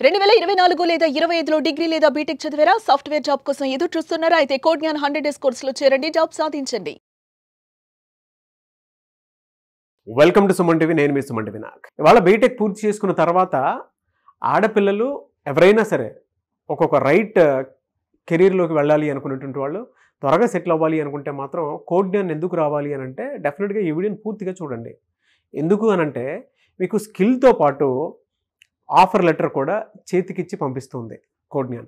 2024 లేదా 25లో డిగ్రీ లేదా బీటెక్ చదివారా? సాఫ్ట్‌వేర్ జాబ్ కోసం ఎదురు చూస్తున్నారా? అయితే కోడ్ జ్ఞాన్ 100 డేస్ కోర్సులో చేరండి, జాబ్ సాధించండి. Welcome to Suman TV. నేను మీ సుమన్ టీవీ నాగ్. ఇవాళ బీటెక్ పూర్తి చేసుకున్న తర్వాత ఆడపిల్లలు ఎవరైనా సరే ఒక్కొక్క రైట్ కెరీర్లోకి వెళ్ళాలి అనుకునేటువంటి వాళ్ళు, త్వరగా సెటిల్ అవ్వాలి అనుకుంటే మాత్రం కోడ్ జ్ఞాన్ ఎందుకు రావాలి అని అంటే డెఫినెట్గా ఈ వీడియోని పూర్తిగా చూడండి. ఎందుకు అనంటే మీకు స్కిల్తో పాటు ఆఫర్ లెటర్ కూడా చేతికిచ్చి పంపిస్తుంది కోడ్ జ్ఞాన్.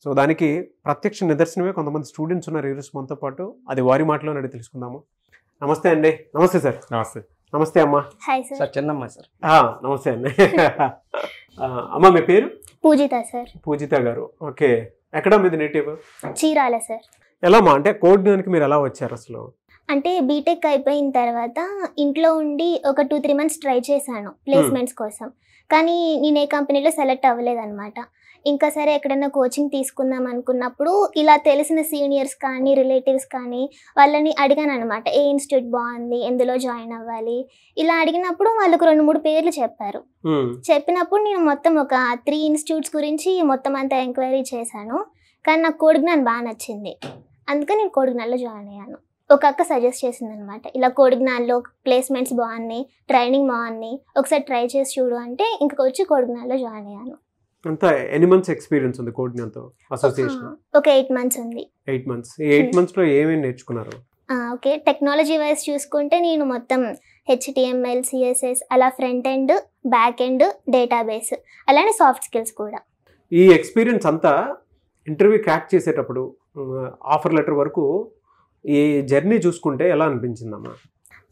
సో దానికి ప్రత్యక్ష నిదర్శనమే కొంతమంది స్టూడెంట్స్ ఉన్నారు ఈరోజు మనతో పాటు. అది వారి మాటలోనే అడిగి తెలుసుకుందాము. నమస్తే అండి. నమస్తే సార్. నమస్తే. నమస్తే అమ్మా. Hi sir. సార్ చిన్నమ్మ సార్. నమస్తే అండి. అమ్మ మీ పేరు? పూజిత సార్. పూజిత గారు. ఓకే, ఎక్కడ మీది నేటివ్? చీరాల సార్. ఎలా అమ్మా, అంటే కోడ్ జ్ఞాన్కి మీరు ఎలా వచ్చారు అసలు? అంటే బీటెక్ అయిపోయిన తర్వాత ఇంట్లో ఉండి ఒక 2-3 మంత్స్ ట్రై చేశాను ప్లేస్మెంట్స్ కోసం. కానీ నేను ఏ కంపెనీలో సెలెక్ట్ అవ్వలేదన్నమాట. ఇంకా సరే ఎక్కడైనా కోచింగ్ తీసుకుందాం అనుకున్నప్పుడు ఇలా తెలిసిన సీనియర్స్ కానీ రిలేటివ్స్ కానీ వాళ్ళని అడిగాను అనమాట. ఏ ఇన్స్టిట్యూట్ బాగుంది, ఎందులో జాయిన్ అవ్వాలి, ఇలా అడిగినప్పుడు వాళ్ళకు 2-3 పేర్లు చెప్పారు. చెప్పినప్పుడు నేను మొత్తం ఒక 3 ఇన్స్టిట్యూట్స్ గురించి మొత్తం అంతా ఎంక్వైరీ చేశాను. కానీ నాకు కోడ్ జ్ఞాన్ బాగా నచ్చింది. అందుకని నేను కోడ్ జ్ఞాన్లో జాయిన్ అయ్యాను. ఒక అక్క సజెస్ట్ చేసింది అనమాట, ఇలా కోడ్ జ్ఞాన్లో ప్లేస్మెంట్స్ బాగున్నాయి, ట్రైనింగ్ బాగున్నాయి, ఒకసారి ట్రై చేసి చూడు అంటే ఇంక వచ్చి కోడ్ జ్ఞాన్లో జాయిన్ అయ్యాను. అంతా ఎన్ని మంత్స్ ఎక్స్పీరియన్స్ ఉంది కోడ్ జ్ఞాన్తో అసోసియేషన్? ఒక 8 మంత్స్ ఉంది. 8 మంత్స్. ఈ 8 మంత్స్లో ఏమేమి నేర్చుకున్నారు? ఓకే, టెక్నాలజీ వైజ్ చూసుకుంటే నేను మొత్తం HTML, CSS అలా front end, back end, database, అలానే సాఫ్ట్ స్కిల్స్ కూడా. ఈ ఎక్స్పీరియన్స్ అంతా ఇంటర్వ్యూ క్రాక్ చేసేటప్పుడు ఆఫర్ లెటర్ వరకు ఈ జర్నీ చూసుకుంటే ఎలా అనిపించిందమ్మా?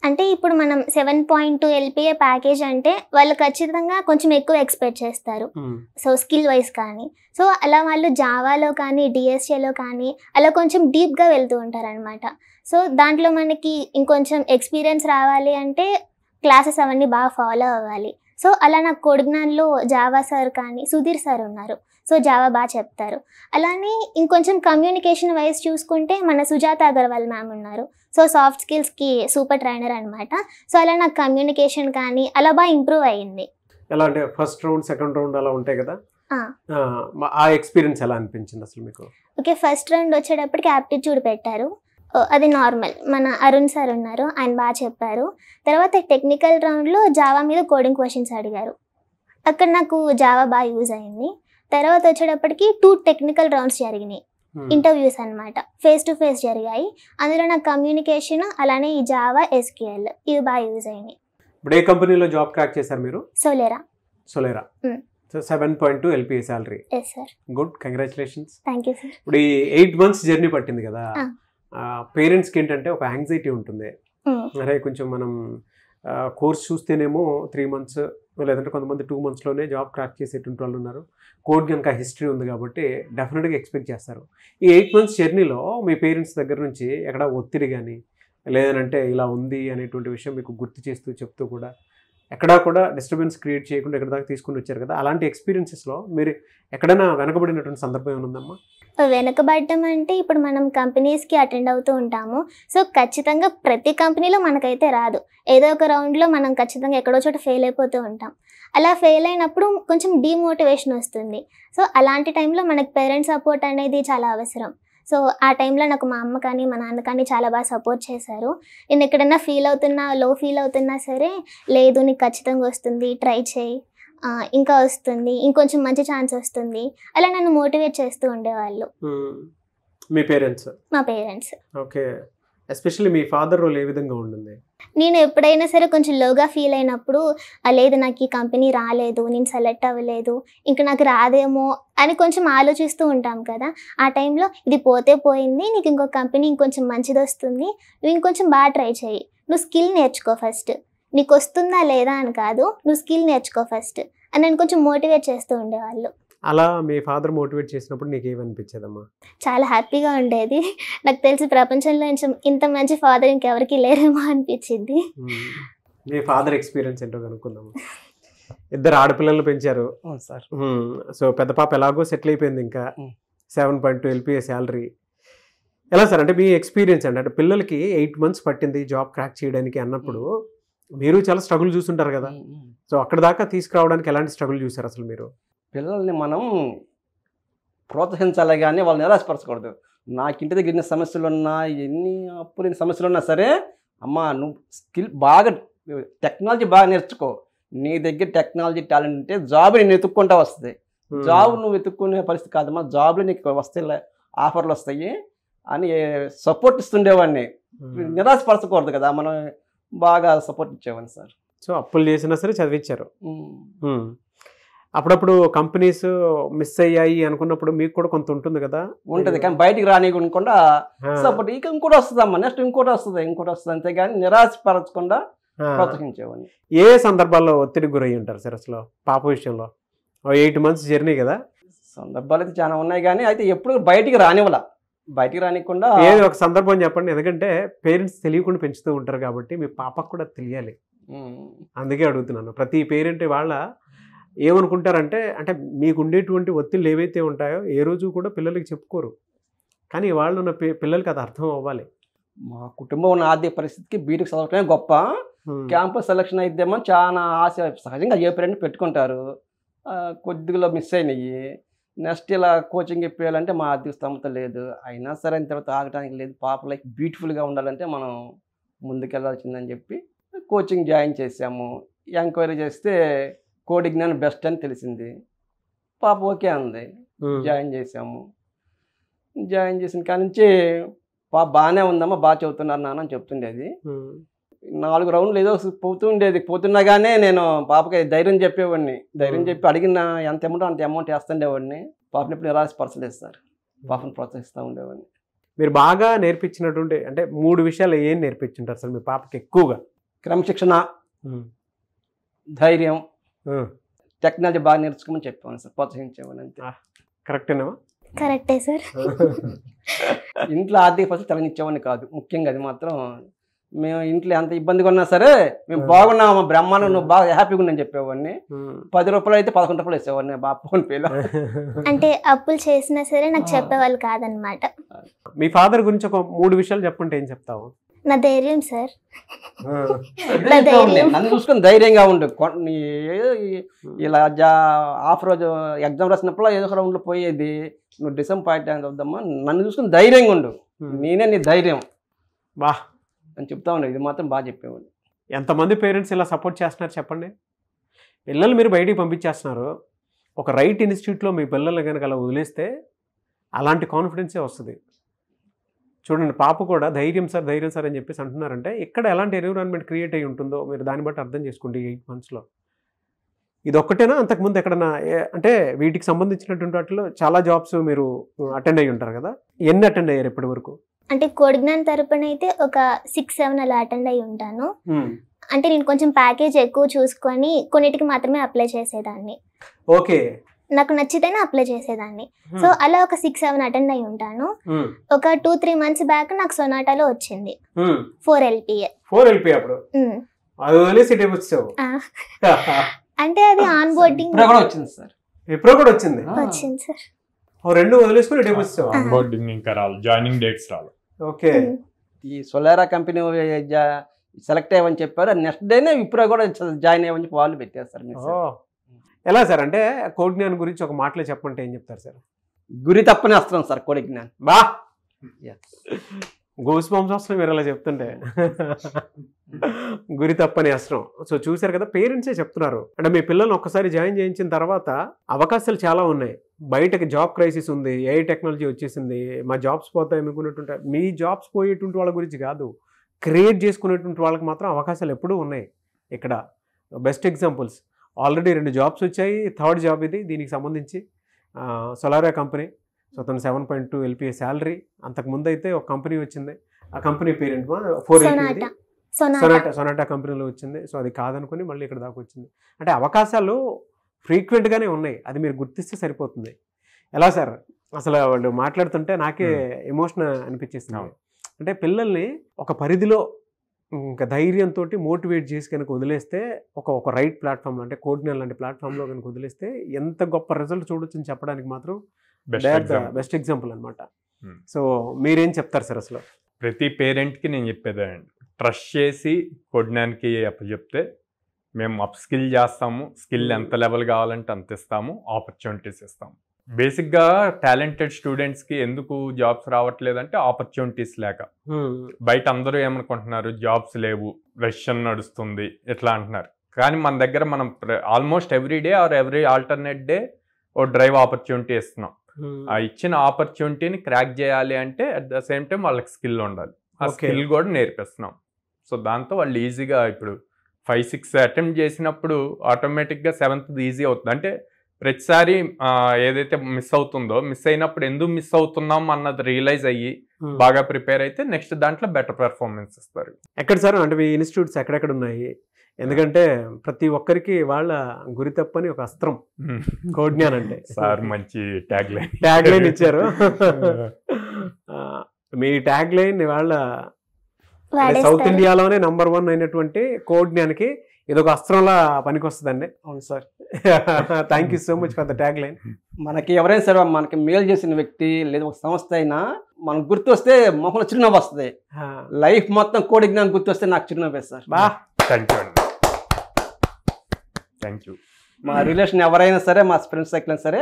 అంటే ఇప్పుడు మనం 7.2 LPA ప్యాకేజ్ అంటే వాళ్ళు ఖచ్చితంగా కొంచెం ఎక్కువ ఎక్స్పెక్ట్ చేస్తారు, సో స్కిల్ వైజ్ కానీ. సో అలా వాళ్ళు జావాలో కానీ DSAలో కానీ అలా కొంచెం డీప్గా వెళ్తూ ఉంటారనమాట. సో దాంట్లో మనకి ఇంకొంచెం ఎక్స్పీరియన్స్ రావాలి అంటే క్లాసెస్ అవన్నీ బాగా ఫాలో అవ్వాలి. సో అలా నాకు కోడ్ జ్ఞాన్లో జావా సార్ కానీ సుధీర్ సార్ ఉన్నారు, సో జావా బాగా చెప్తారు. అలానే ఇంకొంచెం కమ్యూనికేషన్ వైజ్ చూసుకుంటే మన సుజాత అగర్వాల్ మ్యామ్ ఉన్నారు, సో సాఫ్ట్ స్కిల్స్కి సూపర్ ట్రైనర్ అనమాట. సో అలా నాకు కమ్యూనికేషన్ కానీ అలా బాగా ఇంప్రూవ్ అయ్యింది. ఎలా అంటే ఫస్ట్ రౌండ్, సెకండ్ రౌండ్ అలా ఉంటాయి కదా, ఆ ఎక్స్పీరియన్స్ ఎలా అనిపించింది అసలు మీకు? ఓకే, ఫస్ట్ రౌండ్ వచ్చేటప్పటికి యాప్టిట్యూడ్ పెట్టారు, అది నార్మల్. మన అరుణ్ సార్ ఉన్నారు, ఆయన బాగా చెప్పారు. తర్వాత టెక్నికల్ రౌండ్లో జావా మీద కోడింగ్ క్వశ్చన్స్ అడిగారు, అక్కడ నాకు జావా బాగా యూజ్ అయింది. తర్వాత వచ్చేటప్పటికి 2 టెక్నికల్ రౌండ్స్ జరిగినాయి, ఇంటర్వ్యూస్ అనమాట, ఫేస్ టు ఫేస్ జరిగాయి. అందులో నాకు కమ్యూనికేషన్ అలానే ఈ జావా, SQL ఇవి బాగా యూజ్ అయినాయి. ఇప్పుడు ఏ కంపెనీలో జాబ్ క్రాక్ చేశారు మీరు? సోలేరా. 7.2 LPA salary. Yes sir. Good, congratulations. Thank you sir. ఇప్పుడు ఈ 8 మంత్స్ జర్నీ పట్టింది కదా, పేరెంట్స్కి ఏంటంటే ఒక యాంగ్జైటీ ఉంటుంది. అరే కొంచెం మనం కోర్స్ చూస్తేనేమో 3 మంత్స్ లేదంటే కొంతమంది 2 మంత్స్లోనే జాబ్ క్రాక్ చేసేటువంటి వాళ్ళు ఉన్నారు. కోడ్ కనుక హిస్టరీ ఉంది కాబట్టి డెఫినెట్గా ఎక్స్పెక్ట్ చేస్తారు. ఈ 8 మంత్స్ జర్నీలో మీ పేరెంట్స్ దగ్గర నుంచి ఎక్కడ ఒత్తిడి కానీ లేదనంటే ఇలా ఉంది అనేటువంటి విషయం మీకు గుర్తు చేస్తూ చెప్తూ కూడా ఎక్కడా కూడా డిస్టర్బెన్స్ క్రియేట్ చేయకుండా ఎక్కడ దాకా తీసుకుని వచ్చారు కదా, అలాంటి ఎక్స్పీరియన్సెస్లో మీరు ఎక్కడైనా వెనకబడినటువంటి సందర్భం ఏమైనా ఉందమ్మా? వెనకబడటం అంటే ఇప్పుడు మనం కంపెనీస్కి అటెండ్ అవుతూ ఉంటాము, సో ఖచ్చితంగా ప్రతి కంపెనీలో మనకైతే రాదు. ఏదో ఒక రౌండ్లో మనం ఖచ్చితంగా ఎక్కడో చోట ఫెయిల్ అయిపోతూ ఉంటాం. అలా ఫెయిల్ అయినప్పుడు కొంచెం డీమోటివేషన్ వస్తుంది. సో అలాంటి టైంలో మనకి పేరెంట్స్ సపోర్ట్ అనేది చాలా అవసరం. సో ఆ టైంలో నాకు మా అమ్మ కానీ మా నాన్న కానీ చాలా బాగా సపోర్ట్ చేశారు. నేను ఎక్కడన్నా లో ఫీల్ అవుతున్నా సరే, లేదు నీకు ఖచ్చితంగా వస్తుంది, ట్రై చేయి, ఇంకా వస్తుంది, ఇంకొంచెం మంచి ఛాన్స్ వస్తుంది, అలా నన్ను మోటివేట్ చేస్తూ ఉండేవాళ్ళు మీ పేరెంట్స్. మా పేరెంట్స్. ఓకే, ఎస్పెషల్లీ మీ ఫాదర్ రోల్ ఏ విధంగా ఉంటుంది? నేను ఎప్పుడైనా సరే కొంచెం లోగా ఫీల్ అయినప్పుడు, లేదు నాకు ఈ కంపెనీ రాలేదు, నేను సెలెక్ట్ అవ్వలేదు, ఇంకా నాకు రాదేమో అని కొంచెం ఆలోచిస్తూ ఉంటాం కదా, ఆ టైంలో ఇది పోతే పోయింది, నీకు ఇంకో కంపెనీ ఇంకొంచెం మంచిది వస్తుంది, నువ్వు ఇంకొంచెం బాగా ట్రై చేయి, నువ్వు స్కిల్ నేర్చుకో ఫస్ట్, నీకు వస్తుందా లేదా అని కాదు, నువ్వు స్కిల్ నేర్చుకో ఫస్ట్ అని నేను కొంచెం మోటివేట్ చేస్తూ ఉండేవాళ్ళు. అలా మీ ఫాదర్ మోటివేట్ చేసినప్పుడు నీకు ఏమనిపించేదమ్మా? చాలా హ్యాపీగా ఉండేది. నాకు తెలిసి ప్రపంచంలో ఇంత మంచి ఫాదర్ ఇంకెవరికి లేరేమో అనిపించింది. మీ ఫాదర్ ఎక్స్పీరియన్స్ ఏంటో కనుక్కుందాము. 2 ఆడపిల్లలు పెంచారు సార్. సో పెద్ద పాప ఎలాగో సెటిల్ అయిపోయింది, ఇంకా 7.2 LPA శాలరీ. ఎలా సార్, అంటే మీ ఎక్స్పీరియన్స్ అంటే పిల్లలకి 8 మంత్స్ పట్టింది జాబ్ క్రాక్ చేయడానికి అన్నప్పుడు మీరు చాలా స్ట్రగుల్ చూస్తుంటారు కదా, సో అక్కడ దాకా తీసుకురావడానికి ఎలాంటి స్ట్రగుల్ చూసారు అసలు మీరు? పిల్లల్ని మనం ప్రోత్సహించాలి కానీ వాళ్ళని నిరాశపరచకూడదు. నాకు ఇంటి దగ్గర ఎన్ని సమస్యలు ఉన్నా, ఎన్ని అప్పులేని సమస్యలు ఉన్నా సరే, అమ్మ నువ్వు స్కిల్ బాగా టెక్నాలజీ బాగా నేర్చుకో. నీ దగ్గర టెక్నాలజీ టాలెంట్ ఉంటే జాబ్ నేను వెతుక్కుంటా వస్తుంది. జాబ్ నువ్వు వెతుక్కునే పరిస్థితి కాదమ్మా, జాబ్లు నీకు వస్తాయి, ఆఫర్లు వస్తాయి అని సపోర్ట్ ఇస్తుండేవాడిని. నిరాశపరచకూడదు కదా, మనం బాగా సపోర్ట్ ఇచ్చేవాడిని సార్. సో అప్పులు చేసినా సరే చదివించారు. అప్పుడప్పుడు కంపెనీస్ మిస్ అయ్యాయి అనుకున్నప్పుడు మీకు కూడా కొంత ఉంటుంది కదా? ఉంటుంది, కానీ బయటికి రానియకుండా సపోర్ట్ ఇంకోటి వస్తుందమ్మా, నెక్స్ట్ ఇంకోటి వస్తుంది అంతేగాని నిరాశపరచకుండా ప్రోత్సహించేవాడిని. ఏ సందర్భాల్లో ఒత్తిడికి గురయ్యి ఉంటారు సార్ అసలు పాప విషయంలో? 8 months జర్నీ కదా? సందర్భాలు అయితే చాలా ఉన్నాయి, కానీ అయితే ఎప్పుడు బయటికి రానికుండా ఏది ఒక సందర్భం చెప్పండి, ఎందుకంటే పేరెంట్స్ తెలియకుండా పెంచుతూ ఉంటారు కాబట్టి మీ పాపకు కూడా తెలియాలి, అందుకే అడుగుతున్నాను. ప్రతి పేరెంట్ వాళ్ళ ఏమనుకుంటారంటే, అంటే మీకు ఉండేటువంటి ఒత్తిళ్ళు ఏవైతే ఉంటాయో ఏ రోజు కూడా పిల్లలకి చెప్పుకోరు, కానీ వాళ్ళు ఉన్న పిల్లలకి అది అర్థం అవ్వాలి. మా కుటుంబం ఉన్న ఆర్థిక పరిస్థితికి బీటెక్ చదవటమే గొప్ప, క్యాంపస్ సెలక్షన్ అయితేమో చాలా ఆశ సహజంగా ఏ పేరెంట్ పెట్టుకుంటారు. కొద్దిగా మిస్ అయినాయి, నెక్స్ట్ ఇలా కోచింగ్ ఇప్పించాలంటే మా ఆర్థిక స్తోమత లేదు. అయినా సరే అయిన తర్వాత ఆగటానికి లేదు. పాప లైఫ్ బ్యూటిఫుల్గా ఉండాలంటే మనం ముందుకెళ్ళాల్సిందని చెప్పి కోచింగ్ జాయిన్ చేసాము. ఎంక్వైరీ చేస్తే కోడి జ్ఞానం బెస్ట్ అని తెలిసింది. పాప ఓకే అంది, జాయిన్ చేసాము. జాయిన్ చేసిన కాడి నుంచి పాప బాగానే ఉందమ్మా, బాగా చదువుతున్నారు నాన్న అని చెప్తుండేది. 4 రౌండ్లు ఏదో పోతుండేది. పోతున్నాగానే నేను పాపకి ధైర్యం చెప్పేవాడిని, ధైర్యం చెప్పి అడిగిన ఎంత అమౌంట్ అంత అమౌంట్ వేస్తుండేవాడిని. పాపని ఎప్పుడు నిరాశపరచలేదు సార్, పాపను ప్రోత్సహిస్తూ ఉండేవాడిని. మీరు బాగా నేర్పించినటువంటి అంటే 3 విషయాలు ఏం నేర్పించుంటారు సార్ మీ పాపకి ఎక్కువగా? క్రమశిక్షణ, ధైర్యం, టెక్నాలజీ బాగా నేర్చుకోమని చెప్పాను సార్, ప్రోత్సహించేవాడిని అంతే. కరెక్టేనా? కరెక్టే సార్. ఇంట్లో ఆర్థిక పరిస్థితి తలనిచ్చేవాడిని కాదు, ముఖ్యంగా అది మాత్రం. మేము ఇంట్లో ఎంత ఇబ్బందిగా ఉన్నా సరే మేము బాగున్నాము, బ్రహ్మాండం, నువ్వు బాగా హ్యాపీగా ఉన్నాను చెప్పేవాడిని. 10 రూపాయలు అయితే 11 రూపాయలు వేసేవాడిని బాబు ఫోన్ పేలో. అంటే అప్పులు చేసినా సరే నాకు చెప్పేవాళ్ళు కాదనమాట. మీ ఫాదర్ గురించి ఒక 3 విషయాలు చెప్పంటే ఏం చెప్తావు? నా ధైర్యం సార్, నన్ను చూసుకొని ధైర్యంగా ఉండు. ఇలా హాఫ్ రోజు ఎగ్జామ్ రాసినప్పుడు ఏదో ఒక రౌండ్లో పోయేది, నువ్వు డిసప్పాయింట్ అవుద్దమ్మా, నన్ను చూసుకొని ధైర్యంగా ఉండు, నేనే నీ ధైర్యం బా అని చెప్తా ఉన్నాడు. ఇది మాత్రం బాగా చెప్పేవాడు. ఎంతమంది పేరెంట్స్ ఇలా సపోర్ట్ చేస్తున్నారు చెప్పండి? పిల్లలు మీరు బయటికి పంపించేస్తున్నారు, ఒక రైట్ ఇన్స్టిట్యూట్లో మీ పిల్లలు కనుక అలా వదిలేస్తే అలాంటి కాన్ఫిడెన్సే వస్తుంది. చూడండి, పాప కూడా ధైర్యం సార్ అని చెప్పేసి అంటున్నారంటే ఇక్కడ ఎలాంటి ఎన్విరాన్మెంట్ క్రియేట్ అయ్యి ఉంటుందో మీరు దాన్ని బట్టి అర్థం చేసుకోండి. 8 monthsలో ఇది ఒక్కటేనా? అంతకుముందు ఎక్కడన్నా అంటే వీటికి సంబంధించినటువంటి వాటిలో చాలా జాబ్స్ మీరు అటెండ్ అయ్యి ఉంటారు కదా, ఎన్ని అటెండ్ అయ్యారు ఇప్పటి వరకు? అంటే కోడ్ జ్ఞాన్ తరపున అయితే ఒక 6-7 అలా అటెండ్ అయ్యి ఉంటాను. అంటే నేను కొంచెం ప్యాకేజ్ ఎక్కువ చూసుకొని కొన్నిటికి మాత్రమే అప్లై చేసేదాన్ని. ఓకే, నాకు నచ్చితేనే అప్లై చేసేదాన్ని. సో అలా ఒక 6-7 అటెండ్ అయి ఉంటాను. ఒక 2-3 months బ్యాక్ నాకు సొనాటాలో వచ్చింది 4 LPA. అప్పుడు అది వదిలేసి అంటే అది ఆన్ బోర్డింగ్ వచ్చింది సార్, ఇప్పుడు కూడా వచ్చింది సార్. 2 వదిలేసుకుని ఆన్ బోర్డింగ్ ఇంకా రాలి, జాయినింగ్ డేట్స్ రాలి. ఓకే, ఈ సోలారా కంపెనీ సెలెక్ట్ అయ్యమని చెప్పారు. నెక్స్ట్ డేనే ఇప్పుడు కూడా జాయిన్ అయ్యమని చెప్పి వాళ్ళు పెట్టారు సార్. ఎలా సార్? అంటే కోడ్ జ్ఞాన్ గురించి ఒక మాటలో చెప్పంటే ఏం చెప్తారు సార్? గురి తప్పని వస్తున్నాం సార్ కోడ్ జ్ఞాన్. బా గోస్ బాంబ్స్ వస్తున్నాయి మీరు అలా చెప్తుంటే. గురి తప్పని అస్త్రం. సో చూసారు కదా, పేరెంట్సే చెప్తున్నారు. అంటే మీ పిల్లల్ని ఒక్కసారి జాయిన్ చేయించిన తర్వాత అవకాశాలు చాలా ఉన్నాయి. బయటకి జాబ్ క్రైసిస్ ఉంది, ఏఐ టెక్నాలజీ వచ్చేసింది, మా జాబ్స్ పోతాయి అనుకున్నట్టుంటే మీ జాబ్స్ పోయేటువంటి వాళ్ళ గురించి కాదు, క్రియేట్ చేసుకునేటువంటి వాళ్ళకి మాత్రం అవకాశాలు ఎప్పుడూ ఉన్నాయి. ఇక్కడ బెస్ట్ ఎగ్జాంపుల్స్ ఆల్రెడీ 2 jobs వచ్చాయి, 3rd జాబ్ ఇది. దీనికి సంబంధించి సోలారా కంపెనీ, సో తను 7.2 LPA శాలరీ. అంతకుముందు అయితే ఒక కంపెనీ వచ్చింది, ఆ కంపెనీ పేరెంట్ 4 LPA సొనాటా కంపెనీలో వచ్చింది. సో అది కాదనుకుని మళ్ళీ ఇక్కడ దాకా వచ్చింది. అంటే అవకాశాలు ఫ్రీక్వెంట్గానే ఉన్నాయి, అది మీరు గుర్తిస్తే సరిపోతుంది. ఎలా సార్ అసలు వాళ్ళు మాట్లాడుతుంటే నాకే ఎమోషన్ అనిపించేస్తుంది. అంటే పిల్లల్ని ఒక పరిధిలో ఇంకా ధైర్యంతో మోటివేట్ చేసి కనుక వదిలేస్తే ఒక రైట్ ప్లాట్ఫామ్లో అంటే కోడ్ జ్ఞాన్ లాంటి ప్లాట్ఫామ్లో కనుక వదిలేస్తే ఎంత గొప్ప రిజల్ట్ చూడొచ్చు అని చెప్పడానికి మాత్రం బెస్ట్ ఎగ్జాంపుల్ అనమాట. సో మీరేం చెప్తారు సార్? అసలు ప్రతి పేరెంట్కి నేను చెప్పేదండి, ట్రస్ట్ చేసి కోడ్ జ్ఞాన్కి అప్పచెప్తే మేము అప్ స్కిల్ చేస్తాము, స్కిల్ ఎంత లెవెల్ కావాలంటే అంత ఇస్తాము, ఆపర్చునిటీస్ ఇస్తాము. బేసిక్గా టాలెంటెడ్ స్టూడెంట్స్కి ఎందుకు జాబ్స్ రావట్లేదంటే ఆపర్చునిటీస్ లేక. బయట అందరూ ఏమనుకుంటున్నారు, జాబ్స్ లేవు, రష్యన్ నడుస్తుంది ఇట్లా అంటున్నారు. కానీ మన దగ్గర మనం almost every day or every alternate day ఓ డ్రైవ్ ఆపర్చునిటీ ఇస్తున్నాం. ఆ ఇచ్చిన ఆపర్చునిటీని క్రాక్ చేయాలి అంటే అట్ ద సేమ్ టైం వాళ్ళకి స్కిల్ ఉండాలి, ఆ స్కిల్ కూడా నేర్పిస్తున్నాం. సో దాంతో వాళ్ళు ఈజీగా ఇప్పుడు 5-6 అటెంప్ట్ చేసినప్పుడు ఆటోమేటిక్గా 7th ఈజీ అవుతుంది. అంటే ప్రతిసారి ఏదైతే మిస్ అవుతుందో, మిస్ అయినప్పుడు ఎందుకు మిస్ అవుతున్నాం అన్నది రియలైజ్ అయ్యి బాగా ప్రిపేర్ అయితే నెక్స్ట్ దాంట్లో బెటర్ పెర్ఫార్మెన్స్ ఇస్తారు. ఎక్కడ సార్ అంటే మీ ఇన్స్టిట్యూట్స్ ఎక్కడెక్కడ ఉన్నాయి? ఎందుకంటే ప్రతి ఒక్కరికి వాళ్ళ గురి తప్పని ఒక అస్త్రం కోడ్జ్ఞాన్ అంటే. సార్ మంచి ట్యాగ్ లైన్ ఇచ్చారు. మీ ట్యాగ్ లైన్ వాళ్ళ సౌత్ ఇండియాలోనే నంబర్ 1 అయినటువంటి కోడ్జ్ఞాన్కి ఇదొక అస్త్రంలా పనికొస్తుందండి. అవును sir. Thank you so much for the tag line. మనకి ఎవరైనా సరే మనకి మేలు చేసిన వ్యక్తి లేదా ఒక సంస్థ అయినా మనకు గుర్తొస్తే మొహంలో చిరునవ్వు వస్తుంది. లైఫ్ మొత్తం కోడ్జ్ఞాన్ గుర్తొస్తే నాకు చిరునవ్వు సార్. బా థ్యాంక్ యూ అండి, థ్యాంక్ యూ. మా రిలేషన్ ఎవరైనా సరే, మా ఫ్రెండ్స్ సర్కిల్ అయినా సరే,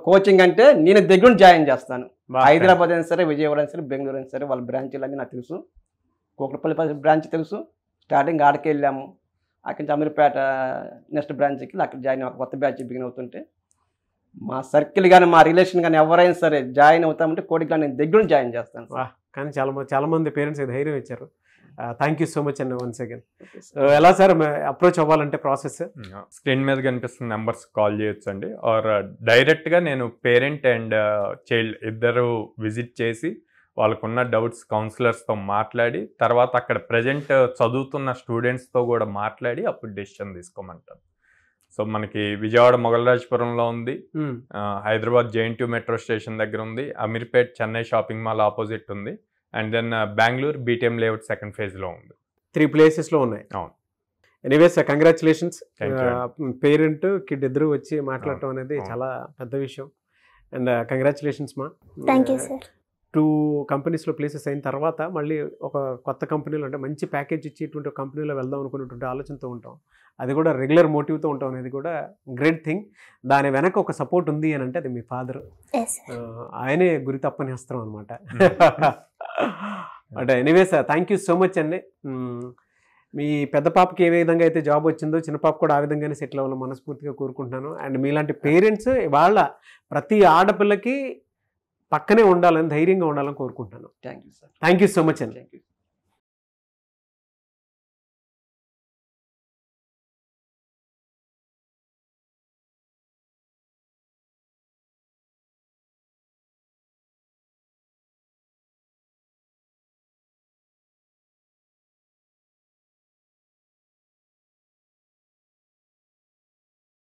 కోచింగ్ అంటే నేను దగ్గర జాయిన్ చేస్తాను. హైదరాబాద్ అయినా సరే, విజయవాడ అయినా సరే, బెంగళూరు అయినా సరే, వాళ్ళ బ్రాంచీలు అన్నీ నాకు తెలుసు. కూకట్పల్లి బ్రాంచ్ తెలుసు. స్టార్టింగ్ ఆడికి వెళ్ళాము, అక్కడి నుంచి అమీర్పేట నెక్స్ట్ బ్రాంచ్కి అక్కడ జాయిన్ కొత్త బ్యాచ్ బిగిన్ అవుతుంటే మా సర్కిల్ కానీ మా రిలేషన్ కానీ ఎవరైనా సరే జాయిన్ అవుతామంటే కోడ్జ్ఞాన్ నేను దగ్గర జాయిన్ చేస్తాను. కానీ చాలా మంది పేరెంట్స్ ధైర్యం ఇచ్చారు. థ్యాంక్ యూ సో మచ్ అండి వన్స్ అగైన్. ఎలా సార్ అప్రోచ్ అవ్వాలంటే ప్రాసెస్? స్క్రీన్ మీద కనిపిస్తున్న నెంబర్స్ కాల్ చేయొచ్చు అండి, ఆర్ డైరెక్ట్గా నేను పేరెంట్ అండ్ చైల్డ్ ఇద్దరు విజిట్ చేసి వాళ్ళకున్న డౌట్స్ కౌన్సిలర్స్తో మాట్లాడి తర్వాత అక్కడ ప్రజెంట్ చదువుతున్న స్టూడెంట్స్తో కూడా మాట్లాడి అప్పుడు డెసిషన్ తీసుకోమంటాను. సో మనకి విజయవాడ మొగలరాజపురంలో ఉంది, హైదరాబాద్ JNTU మెట్రో స్టేషన్ దగ్గర ఉంది, Ameerpet Chennai shopping mall opposite ఉంది, and then Bengaluru BTM layout 2nd phase లో ఉంది. 3 ప్లేసెస్లో ఉన్నాయి. అవును. Anyways congratulations. పేరెంట్ కిడ్ ఇద్దరు వచ్చి మాట్లాడటం అనేది చాలా పెద్ద విషయం. అండ్ కంగ్రాచులేషన్స్ మా. Thank you sir. 2 కంపెనీస్లో ప్లేసెస్ అయిన తర్వాత మళ్ళీ ఒక కొత్త కంపెనీలో అంటే మంచి ప్యాకేజ్ ఇచ్చేటువంటి కంపెనీలో వెళ్దాం అనుకునేటువంటి ఆలోచనతో ఉంటాం. అది కూడా రెగ్యులర్ మోటివ్తో ఉంటాం అనేది కూడా గ్రేట్ థింగ్. దాని వెనక ఒక సపోర్ట్ ఉంది అని అంటే అది మీ ఫాదర్. ఆయనే గురి తప్పని అస్త్రం అనమాట. అంటే anyways thank you so much అండి. మీ పెద్ద పాపకి ఏ విధంగా అయితే జాబ్ వచ్చిందో చిన్న పాప కూడా ఆ విధంగానే సెటిల్ అవ్వాలని మనస్ఫూర్తిగా కోరుకుంటున్నాను. అండ్ మీలాంటి పేరెంట్స్ వాళ్ళ ప్రతి ఆడపిల్లకి పక్కనే ఉండాలని, ధైర్యంగా ఉండాలని కోరుకుంటున్నాను. Thank you sir. Thank you so much అండి. Thank you.